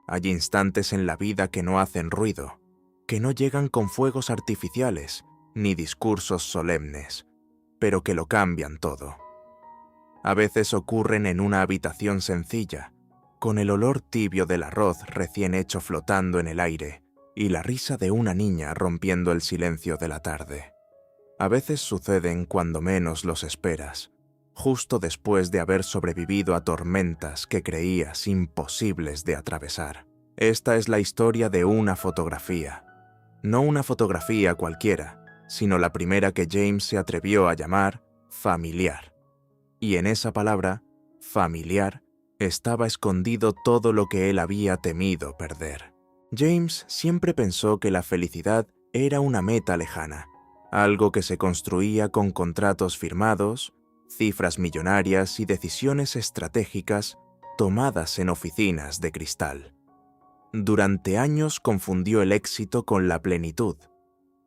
Hay instantes en la vida que no hacen ruido, que no llegan con fuegos artificiales ni discursos solemnes, pero que lo cambian todo. A veces ocurren en una habitación sencilla, con el olor tibio del arroz recién hecho flotando en el aire y la risa de una niña rompiendo el silencio de la tarde. A veces suceden cuando menos los esperas, justo después de haber sobrevivido a tormentas que creías imposibles de atravesar. Esta es la historia de una fotografía. No una fotografía cualquiera, sino la primera que James se atrevió a llamar familiar. Y en esa palabra, familiar, estaba escondido todo lo que él había temido perder. James siempre pensó que la felicidad era una meta lejana, algo que se construía con contratos firmados, cifras millonarias y decisiones estratégicas tomadas en oficinas de cristal. Durante años confundió el éxito con la plenitud.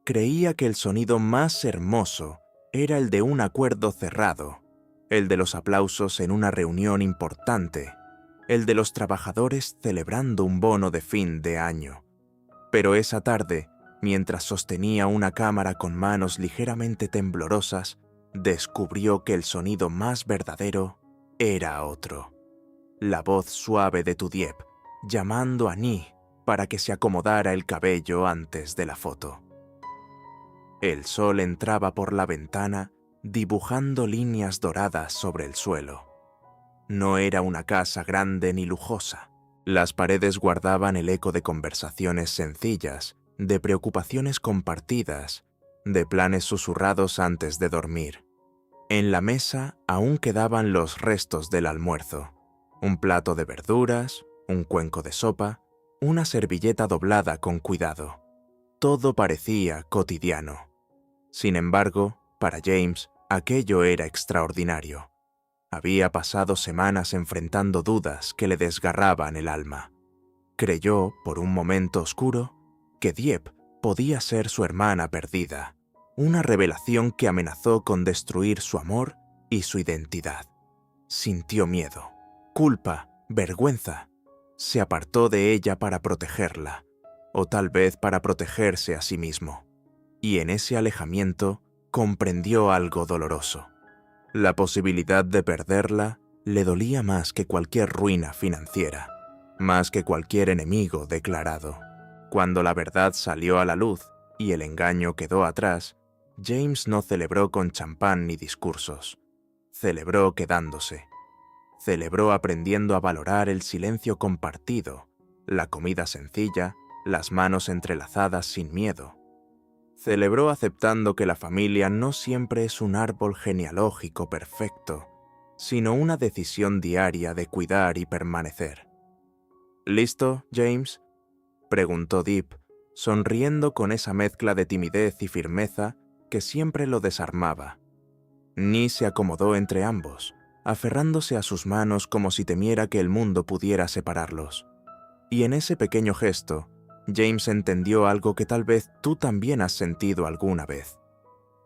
Creía que el sonido más hermoso era el de un acuerdo cerrado, el de los aplausos en una reunión importante, el de los trabajadores celebrando un bono de fin de año. Pero esa tarde, mientras sostenía una cámara con manos ligeramente temblorosas, descubrió que el sonido más verdadero era otro. La voz suave de Tudiep, llamando a Ni para que se acomodara el cabello antes de la foto. El sol entraba por la ventana, dibujando líneas doradas sobre el suelo. No era una casa grande ni lujosa. Las paredes guardaban el eco de conversaciones sencillas, de preocupaciones compartidas, de planes susurrados antes de dormir. En la mesa aún quedaban los restos del almuerzo: un plato de verduras, un cuenco de sopa, una servilleta doblada con cuidado. Todo parecía cotidiano. Sin embargo, para James, aquello era extraordinario. Había pasado semanas enfrentando dudas que le desgarraban el alma. Creyó, por un momento oscuro, que Dieppe podía ser su hermana perdida, una revelación que amenazó con destruir su amor y su identidad. Sintió miedo, culpa, vergüenza. Se apartó de ella para protegerla, o tal vez para protegerse a sí mismo. Y en ese alejamiento comprendió algo doloroso. La posibilidad de perderla le dolía más que cualquier ruina financiera, más que cualquier enemigo declarado. Cuando la verdad salió a la luz y el engaño quedó atrás, James no celebró con champán ni discursos. Celebró quedándose. Celebró aprendiendo a valorar el silencio compartido, la comida sencilla, las manos entrelazadas sin miedo. Celebró aceptando que la familia no siempre es un árbol genealógico perfecto, sino una decisión diaria de cuidar y permanecer. ¿Listo, James?, preguntó Deep, sonriendo con esa mezcla de timidez y firmeza que siempre lo desarmaba. Ni se acomodó entre ambos, aferrándose a sus manos como si temiera que el mundo pudiera separarlos. Y en ese pequeño gesto, James entendió algo que tal vez tú también has sentido alguna vez.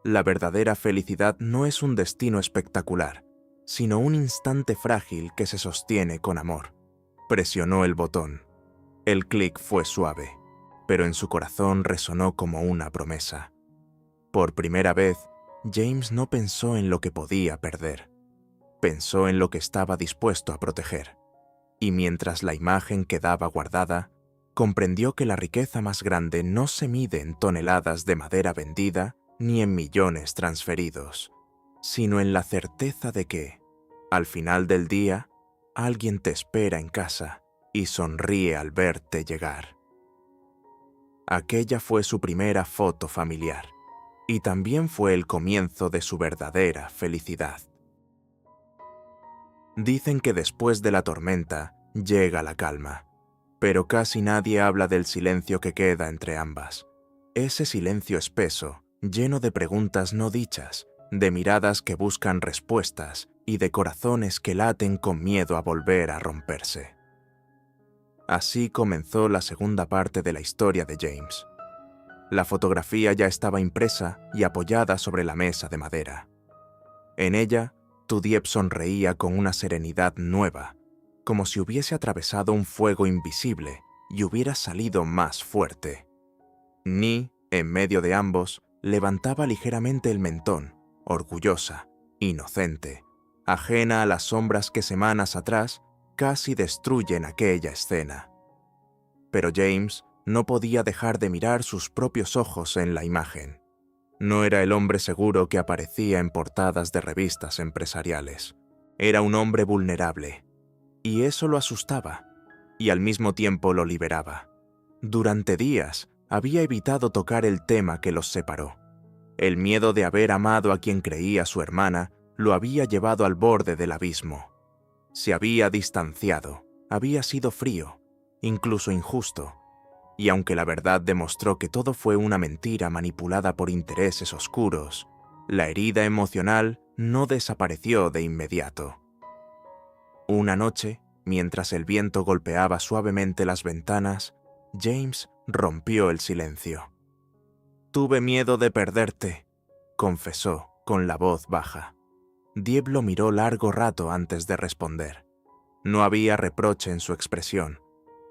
La verdadera felicidad no es un destino espectacular, sino un instante frágil que se sostiene con amor. Presionó el botón. El clic fue suave, pero en su corazón resonó como una promesa. Por primera vez, James no pensó en lo que podía perder. Pensó en lo que estaba dispuesto a proteger. Y mientras la imagen quedaba guardada, comprendió que la riqueza más grande no se mide en toneladas de madera vendida ni en millones transferidos, sino en la certeza de que, al final del día, alguien te espera en casa y sonríe al verte llegar. Aquella fue su primera foto familiar, y también fue el comienzo de su verdadera felicidad. Dicen que después de la tormenta llega la calma, pero casi nadie habla del silencio que queda entre ambas. Ese silencio espeso, lleno de preguntas no dichas, de miradas que buscan respuestas y de corazones que laten con miedo a volver a romperse. Así comenzó la segunda parte de la historia de James. La fotografía ya estaba impresa y apoyada sobre la mesa de madera. En ella, Tudiep sonreía con una serenidad nueva, como si hubiese atravesado un fuego invisible y hubiera salido más fuerte. Ni, en medio de ambos, levantaba ligeramente el mentón, orgullosa, inocente, ajena a las sombras que semanas atrás casi destruyen aquella escena. Pero James no podía dejar de mirar sus propios ojos en la imagen. No era el hombre seguro que aparecía en portadas de revistas empresariales. Era un hombre vulnerable, y eso lo asustaba, y al mismo tiempo lo liberaba. Durante días había evitado tocar el tema que los separó. El miedo de haber amado a quien creía su hermana lo había llevado al borde del abismo. Se había distanciado, había sido frío, incluso injusto, y aunque la verdad demostró que todo fue una mentira manipulada por intereses oscuros, la herida emocional no desapareció de inmediato. Una noche, mientras el viento golpeaba suavemente las ventanas, James rompió el silencio. «Tuve miedo de perderte», confesó con la voz baja. Dieppe lo miró largo rato antes de responder. No había reproche en su expresión,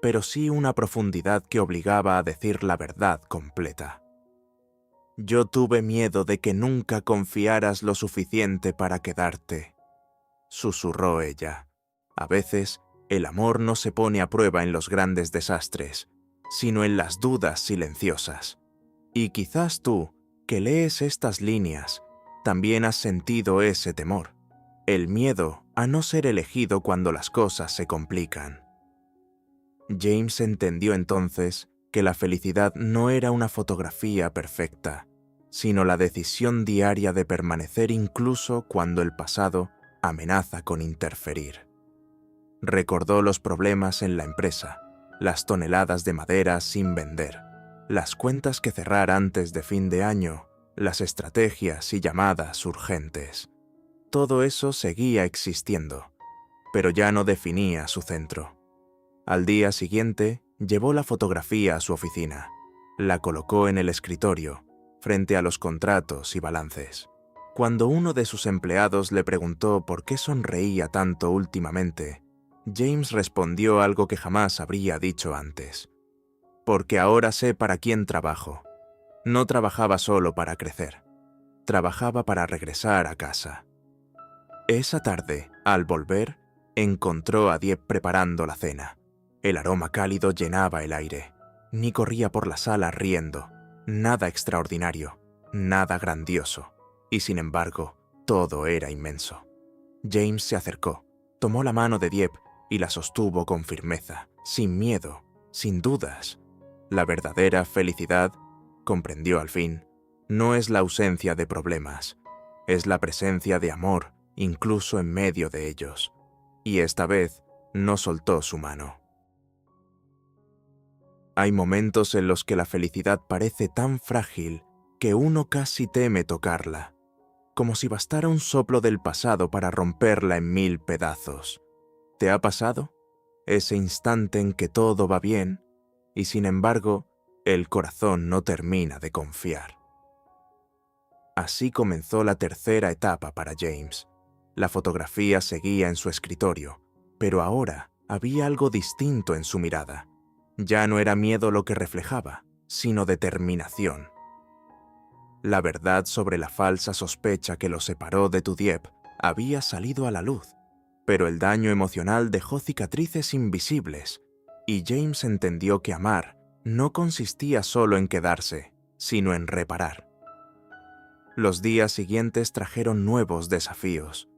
pero sí una profundidad que obligaba a decir la verdad completa. «Yo tuve miedo de que nunca confiaras lo suficiente para quedarte», susurró ella. A veces, el amor no se pone a prueba en los grandes desastres, sino en las dudas silenciosas. Y quizás tú, que lees estas líneas, también has sentido ese temor, el miedo a no ser elegido cuando las cosas se complican. James entendió entonces que la felicidad no era una fotografía perfecta, sino la decisión diaria de permanecer incluso cuando el pasado amenaza con interferir. Recordó los problemas en la empresa, las toneladas de madera sin vender, las cuentas que cerrar antes de fin de año, las estrategias y llamadas urgentes. Todo eso seguía existiendo, pero ya no definía su centro. Al día siguiente, llevó la fotografía a su oficina, la colocó en el escritorio, frente a los contratos y balances. Cuando uno de sus empleados le preguntó por qué sonreía tanto últimamente, James respondió algo que jamás habría dicho antes. «Porque ahora sé para quién trabajo». No trabajaba solo para crecer, trabajaba para regresar a casa. Esa tarde, al volver, encontró a Dieppe preparando la cena. El aroma cálido llenaba el aire. Ni corría por la sala riendo. Nada extraordinario, nada grandioso. Y sin embargo, todo era inmenso. James se acercó, tomó la mano de Dieppe y la sostuvo con firmeza, sin miedo, sin dudas. La verdadera felicidad, comprendió al fin, no es la ausencia de problemas, es la presencia de amor incluso en medio de ellos. Y esta vez no soltó su mano. Hay momentos en los que la felicidad parece tan frágil que uno casi teme tocarla, como si bastara un soplo del pasado para romperla en 1000 pedazos. ¿Te ha pasado? Ese instante en que todo va bien y sin embargo el corazón no termina de confiar. Así comenzó la tercera etapa para James. La fotografía seguía en su escritorio, pero ahora había algo distinto en su mirada. Ya no era miedo lo que reflejaba, sino determinación. La verdad sobre la falsa sospecha que lo separó de Dieppe había salido a la luz, pero el daño emocional dejó cicatrices invisibles, y James entendió que amar no consistía solo en quedarse, sino en reparar. Los días siguientes trajeron nuevos desafíos.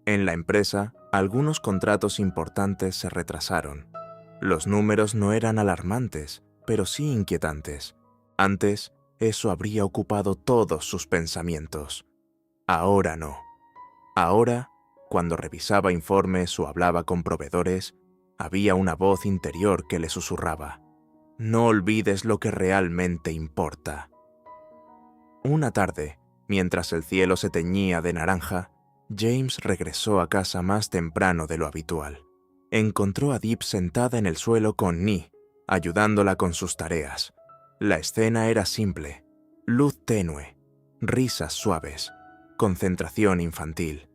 En la empresa, algunos contratos importantes se retrasaron. Los números no eran alarmantes, pero sí inquietantes. Antes, eso habría ocupado todos sus pensamientos. Ahora no. Ahora, cuando revisaba informes o hablaba con proveedores, había una voz interior que le susurraba: «No olvides lo que realmente importa». Una tarde, mientras el cielo se teñía de naranja, James regresó a casa más temprano de lo habitual. Encontró a Dieppe sentada en el suelo con Ni, ayudándola con sus tareas. La escena era simple: luz tenue, risas suaves, concentración infantil,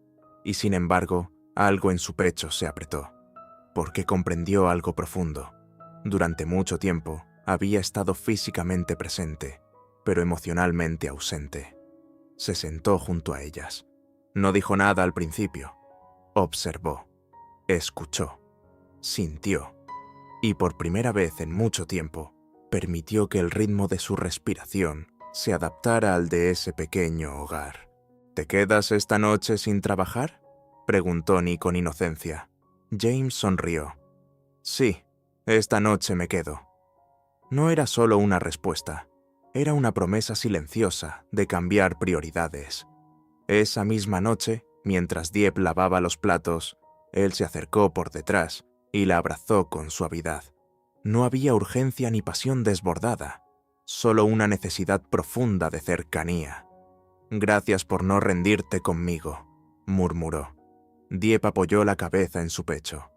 y sin embargo, algo en su pecho se apretó. porque comprendió algo profundo. Durante mucho tiempo había estado físicamente presente, pero emocionalmente ausente. Se sentó junto a ellas. No dijo nada al principio. Observó, escuchó, sintió, y por primera vez en mucho tiempo, permitió que el ritmo de su respiración se adaptara al de ese pequeño hogar. ¿Te quedas esta noche sin trabajar?, preguntó Nick con inocencia. James sonrió. Sí, esta noche me quedo. No era solo una respuesta, era una promesa silenciosa de cambiar prioridades. Esa misma noche, mientras Dieppe lavaba los platos, él se acercó por detrás y la abrazó con suavidad. No había urgencia ni pasión desbordada, solo una necesidad profunda de cercanía. «Gracias por no rendirte conmigo», murmuró. Dieppe apoyó la cabeza en su pecho.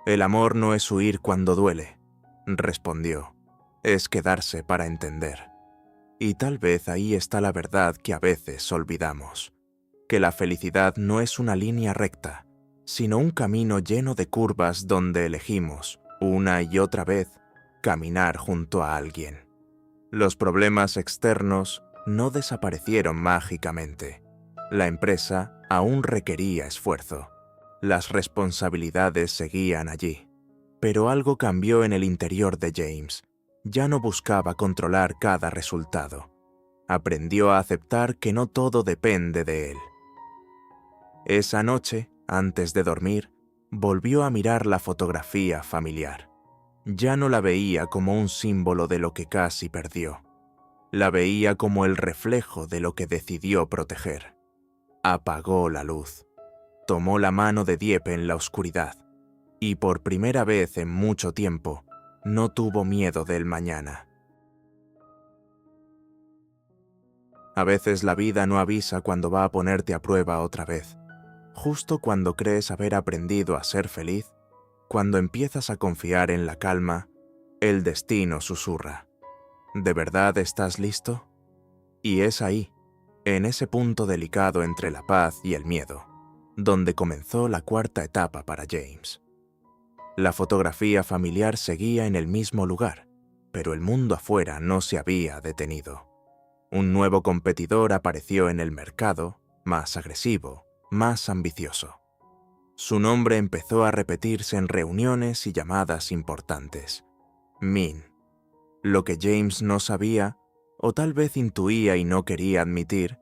«El amor no es huir cuando duele», respondió. «Es quedarse para entender». Y tal vez ahí está la verdad que a veces olvidamos, que la felicidad no es una línea recta, sino un camino lleno de curvas donde elegimos, una y otra vez, caminar junto a alguien. Los problemas externos no desaparecieron mágicamente. La empresa aún requería esfuerzo. Las responsabilidades seguían allí. Pero algo cambió en el interior de James. Ya no buscaba controlar cada resultado. Aprendió a aceptar que no todo depende de él. Esa noche, antes de dormir, volvió a mirar la fotografía familiar. Ya no la veía como un símbolo de lo que casi perdió. La veía como el reflejo de lo que decidió proteger. Apagó la luz. Tomó la mano de Dieppe en la oscuridad. Y por primera vez en mucho tiempo, no tuvo miedo del mañana. A veces la vida no avisa cuando va a ponerte a prueba otra vez. Justo cuando crees haber aprendido a ser feliz, cuando empiezas a confiar en la calma, el destino susurra. ¿De verdad estás listo? Y es ahí, en ese punto delicado entre la paz y el miedo, donde comenzó la cuarta etapa para James. La fotografía familiar seguía en el mismo lugar, pero el mundo afuera no se había detenido. Un nuevo competidor apareció en el mercado, más agresivo, más ambicioso. Su nombre empezó a repetirse en reuniones y llamadas importantes. Min. Lo que James no sabía, o tal vez intuía y no quería admitir,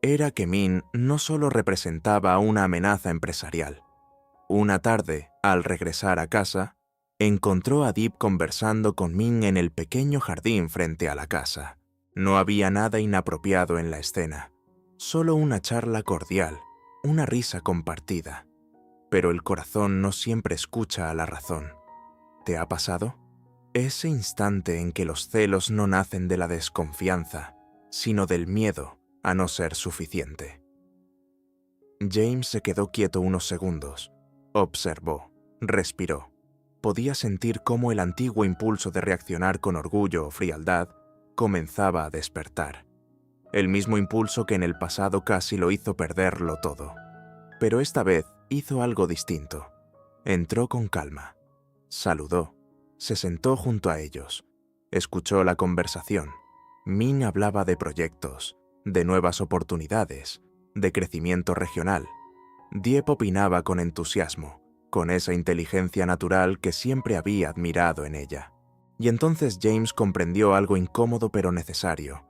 era que Min no solo representaba una amenaza empresarial. Una tarde, al regresar a casa, encontró a Dieppe conversando con Min en el pequeño jardín frente a la casa. No había nada inapropiado en la escena, solo una charla cordial, una risa compartida. Pero el corazón no siempre escucha a la razón. ¿Te ha pasado? Ese instante en que los celos no nacen de la desconfianza, sino del miedo a no ser suficiente. James se quedó quieto unos segundos. Observó, respiró. Podía sentir cómo el antiguo impulso de reaccionar con orgullo o frialdad comenzaba a despertar. El mismo impulso que en el pasado casi lo hizo perderlo todo. Pero esta vez hizo algo distinto. Entró con calma. Saludó. Se sentó junto a ellos. Escuchó la conversación. Min hablaba de proyectos, de nuevas oportunidades, de crecimiento regional. Dieppe opinaba con entusiasmo, con esa inteligencia natural que siempre había admirado en ella. Y entonces James comprendió algo incómodo pero necesario.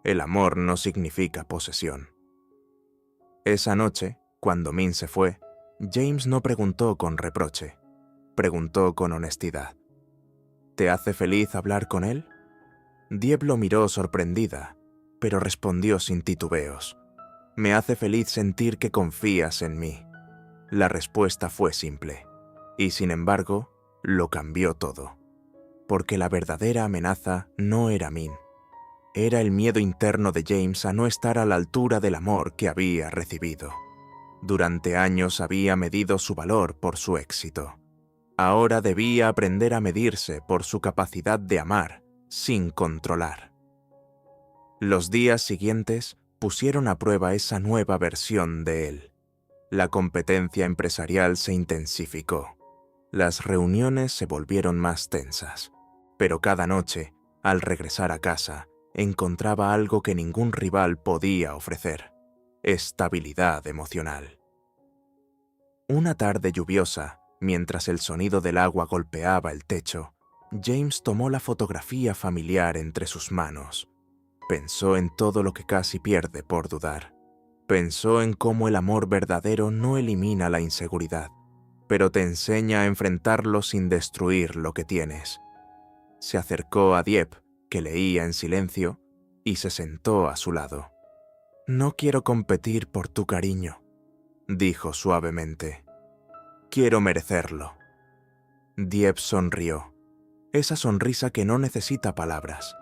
El amor no significa posesión. Esa noche, cuando Min se fue, James no preguntó con reproche. Preguntó con honestidad. ¿Te hace feliz hablar con él? Dieppe lo miró sorprendida, pero respondió sin titubeos. Me hace feliz sentir que confías en mí. La respuesta fue simple, y sin embargo, lo cambió todo. Porque la verdadera amenaza no era Min. Era el miedo interno de James a no estar a la altura del amor que había recibido. Durante años había medido su valor por su éxito. Ahora debía aprender a medirse por su capacidad de amar, sin controlar. Los días siguientes pusieron a prueba esa nueva versión de él. La competencia empresarial se intensificó. Las reuniones se volvieron más tensas, pero cada noche, al regresar a casa, encontraba algo que ningún rival podía ofrecer: estabilidad emocional. Una tarde lluviosa, mientras el sonido del agua golpeaba el techo, James tomó la fotografía familiar entre sus manos. Pensó en todo lo que casi pierde por dudar. Pensó en cómo el amor verdadero no elimina la inseguridad, pero te enseña a enfrentarlo sin destruir lo que tienes. Se acercó a Dieppe, que leía en silencio, y se sentó a su lado. «No quiero competir por tu cariño», dijo suavemente. «Quiero merecerlo». Dieppe sonrió, esa sonrisa que no necesita palabras.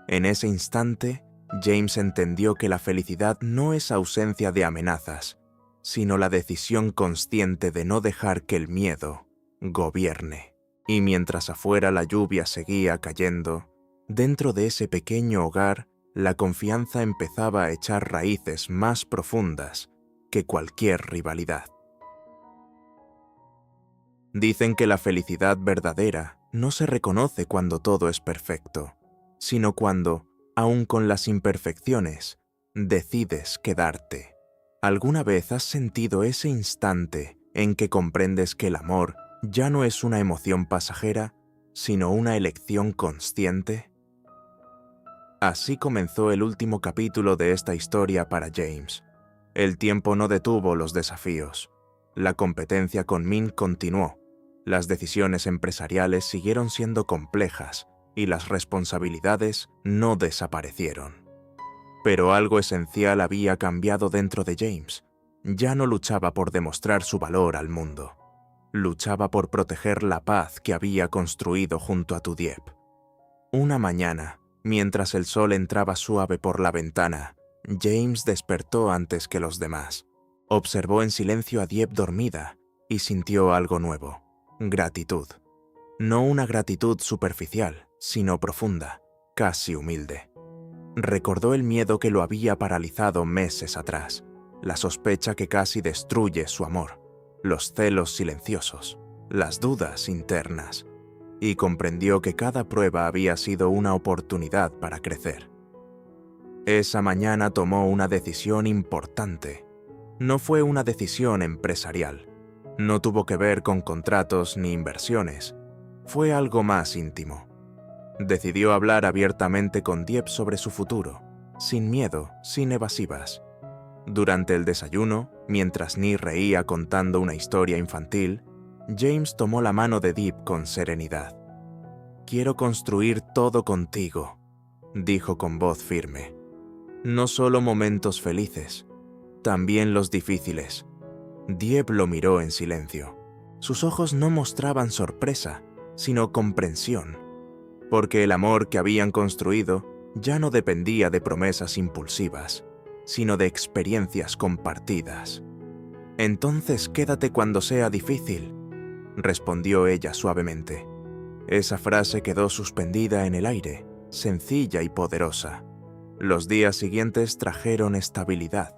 En ese instante, James entendió que la felicidad no es ausencia de amenazas, sino la decisión consciente de no dejar que el miedo gobierne. Y mientras afuera la lluvia seguía cayendo, dentro de ese pequeño hogar, la confianza empezaba a echar raíces más profundas que cualquier rivalidad. Dicen que la felicidad verdadera no se reconoce cuando todo es perfecto, sino cuando, aun con las imperfecciones, decides quedarte. ¿Alguna vez has sentido ese instante en que comprendes que el amor ya no es una emoción pasajera, sino una elección consciente? Así comenzó el último capítulo de esta historia para James. El tiempo no detuvo los desafíos. La competencia con Min continuó. Las decisiones empresariales siguieron siendo complejas y las responsabilidades no desaparecieron. Pero algo esencial había cambiado dentro de James. Ya no luchaba por demostrar su valor al mundo. Luchaba por proteger la paz que había construido junto a tu Dieppe. Una mañana, mientras el sol entraba suave por la ventana, James despertó antes que los demás. Observó en silencio a Dieppe dormida y sintió algo nuevo: gratitud. No una gratitud superficial, sino profunda, casi humilde. Recordó el miedo que lo había paralizado meses atrás, la sospecha que casi destruye su amor, los celos silenciosos, las dudas internas, y comprendió que cada prueba había sido una oportunidad para crecer. Esa mañana tomó una decisión importante. No fue una decisión empresarial. No tuvo que ver con contratos ni inversiones. Fue algo más íntimo. Decidió hablar abiertamente con Dieppe sobre su futuro, sin miedo, sin evasivas. Durante el desayuno, mientras Ni reía contando una historia infantil, James tomó la mano de Dieppe con serenidad. «Quiero construir todo contigo», dijo con voz firme. «No solo momentos felices, también los difíciles». Dieppe lo miró en silencio. Sus ojos no mostraban sorpresa, sino comprensión, porque el amor que habían construido ya no dependía de promesas impulsivas, sino de experiencias compartidas. «Entonces quédate cuando sea difícil», respondió ella suavemente. Esa frase quedó suspendida en el aire, sencilla y poderosa. Los días siguientes trajeron estabilidad,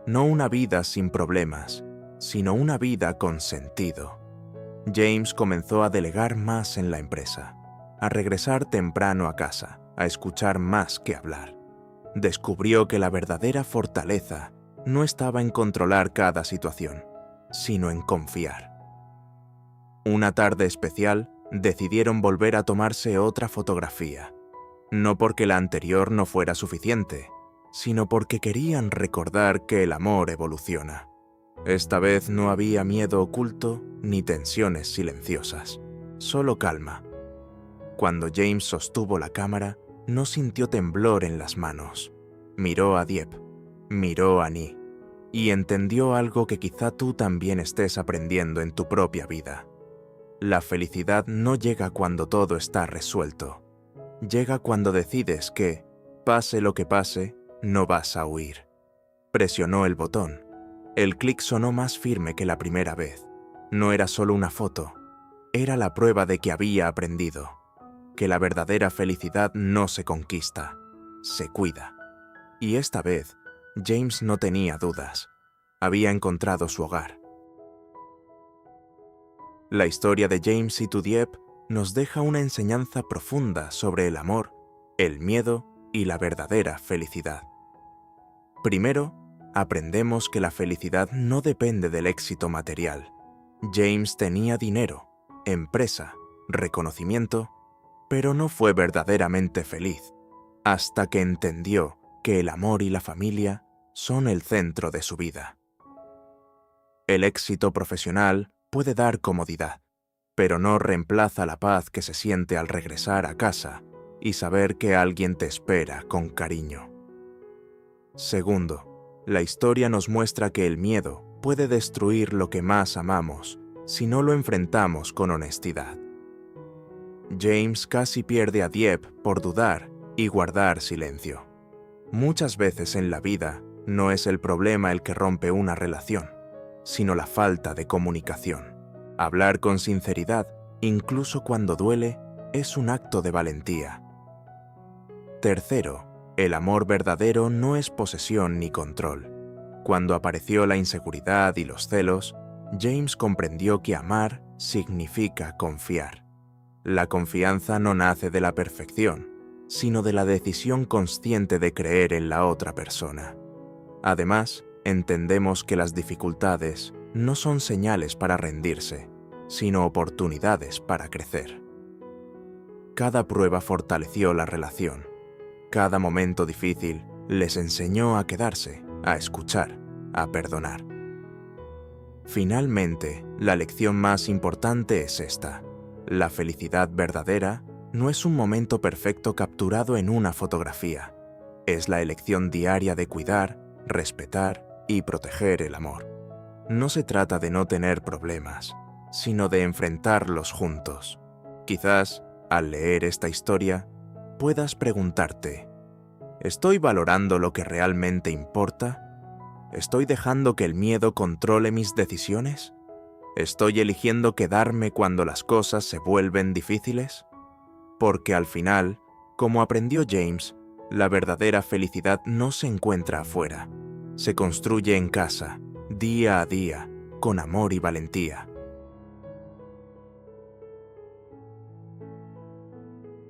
no una vida sin problemas, sino una vida con sentido. James comenzó a delegar más en la empresa, a regresar temprano a casa, a escuchar más que hablar. Descubrió que la verdadera fortaleza no estaba en controlar cada situación, sino en confiar. Una tarde especial, decidieron volver a tomarse otra fotografía, no porque la anterior no fuera suficiente, sino porque querían recordar que el amor evoluciona. Esta vez no había miedo oculto ni tensiones silenciosas, solo calma. Cuando James sostuvo la cámara, no sintió temblor en las manos. Miró a Dieppe, miró a Ni, y entendió algo que quizá tú también estés aprendiendo en tu propia vida. La felicidad no llega cuando todo está resuelto. Llega cuando decides que, pase lo que pase, no vas a huir. Presionó el botón. El clic sonó más firme que la primera vez. No era solo una foto, era la prueba de que había aprendido, que la verdadera felicidad no se conquista, se cuida. Y esta vez, James no tenía dudas. Había encontrado su hogar. La historia de James y tu Dieppe nos deja una enseñanza profunda sobre el amor, el miedo y la verdadera felicidad. Primero, aprendemos que la felicidad no depende del éxito material. James tenía dinero, empresa, reconocimiento, pero no fue verdaderamente feliz, hasta que entendió que el amor y la familia son el centro de su vida. El éxito profesional puede dar comodidad, pero no reemplaza la paz que se siente al regresar a casa y saber que alguien te espera con cariño. Segundo, la historia nos muestra que el miedo puede destruir lo que más amamos si no lo enfrentamos con honestidad. James casi pierde a Dieppe por dudar y guardar silencio. Muchas veces en la vida no es el problema el que rompe una relación, sino la falta de comunicación. Hablar con sinceridad, incluso cuando duele, es un acto de valentía. Tercero, el amor verdadero no es posesión ni control. Cuando apareció la inseguridad y los celos, James comprendió que amar significa confiar. La confianza no nace de la perfección, sino de la decisión consciente de creer en la otra persona. Además, entendemos que las dificultades no son señales para rendirse, sino oportunidades para crecer. Cada prueba fortaleció la relación. Cada momento difícil les enseñó a quedarse, a escuchar, a perdonar. Finalmente, la lección más importante es esta: la felicidad verdadera no es un momento perfecto capturado en una fotografía. Es la elección diaria de cuidar, respetar y proteger el amor. No se trata de no tener problemas, sino de enfrentarlos juntos. Quizás, al leer esta historia, puedas preguntarte: ¿estoy valorando lo que realmente importa? ¿Estoy dejando que el miedo controle mis decisiones? ¿Estoy eligiendo quedarme cuando las cosas se vuelven difíciles? Porque al final, como aprendió James, la verdadera felicidad no se encuentra afuera. Se construye en casa, día a día, con amor y valentía.